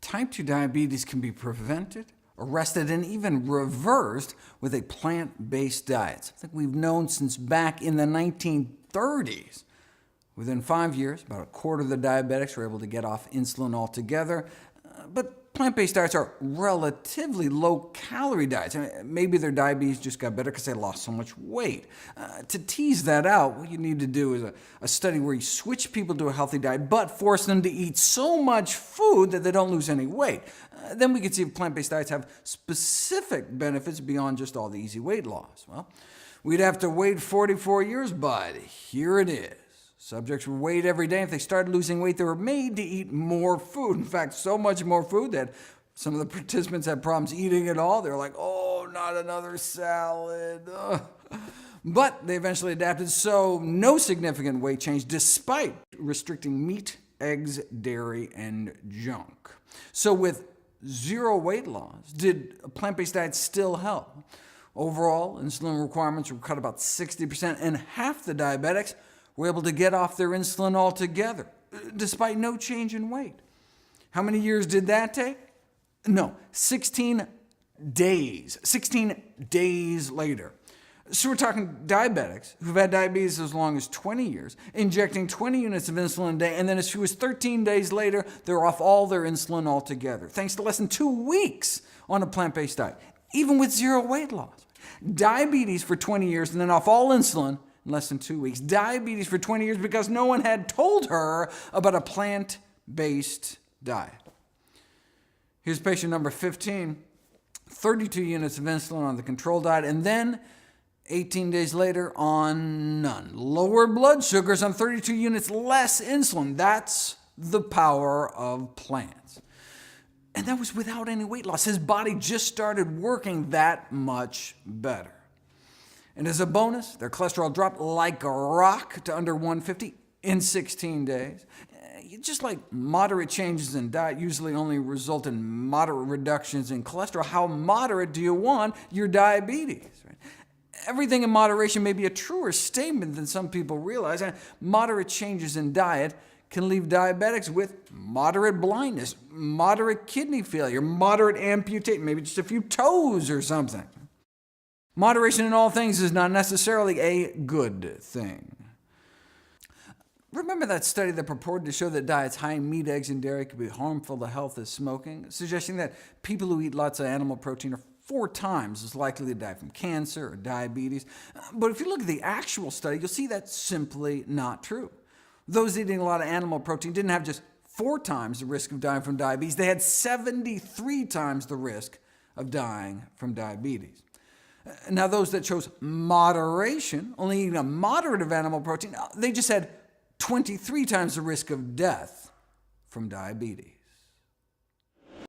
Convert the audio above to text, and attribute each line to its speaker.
Speaker 1: Type 2 diabetes can be prevented, arrested, and even reversed with a plant-based diet, something we've known since back in the 1930s. Within 5 years, about a quarter of the diabetics were able to get off insulin altogether, but plant-based diets are relatively low-calorie diets. Maybe their diabetes just got better because they lost so much weight. To tease that out, what you need to do is a study where you switch people to a healthy diet, but force them to eat so much food that they don't lose any weight. Then we can see if plant-based diets have specific benefits beyond just all the easy weight loss. Well, we'd have to wait 44 years, but here it is. Subjects were weighed every day. If they started losing weight, they were made to eat more food. In fact, so much more food that some of the participants had problems eating it all. They were like, oh, not another salad. Ugh. But they eventually adapted, so no significant weight change, despite restricting meat, eggs, dairy, and junk. So with zero weight loss, did a plant-based diet still help? Overall, insulin requirements were cut about 60%, and half the diabetics were able to get off their insulin altogether, despite no change in weight. How many years did that take? No, 16 days. 16 days later. So we're talking diabetics who've had diabetes as long as 20 years, injecting 20 units of insulin a day, and then as few as 13 days later, they're off all their insulin altogether, thanks to less than 2 weeks on a plant-based diet, even with zero weight loss. Diabetes for 20 years and then off all insulin in less than 2 weeks. Diabetes for 20 years because no one had told her about a plant-based diet. Here's patient number 15, 32 units of insulin on the control diet, and then 18 days later on none. Lower blood sugars on 32 units less insulin. That's the power of plants. And that was without any weight loss. His body just started working that much better. And as a bonus, their cholesterol dropped like a rock to under 150 in 16 days. Just like moderate changes in diet usually only result in moderate reductions in cholesterol, how moderate do you want your diabetes? Right? Everything in moderation may be a truer statement than some people realize. Moderate changes in diet can leave diabetics with moderate blindness, moderate kidney failure, moderate amputation, maybe just a few toes or something. Moderation in all things is not necessarily a good thing. Remember that study that purported to show that diets high in meat, eggs, and dairy could be harmful to health as smoking, suggesting that people who eat lots of animal protein are 4 times as likely to die from cancer or diabetes. But if you look at the actual study, you'll see that's simply not true. Those eating a lot of animal protein didn't have just 4 times the risk of dying from diabetes, they had 73 times the risk of dying from diabetes. Now those that chose moderation, only eating a moderate of animal protein, they just had 23 times the risk of death from diabetes.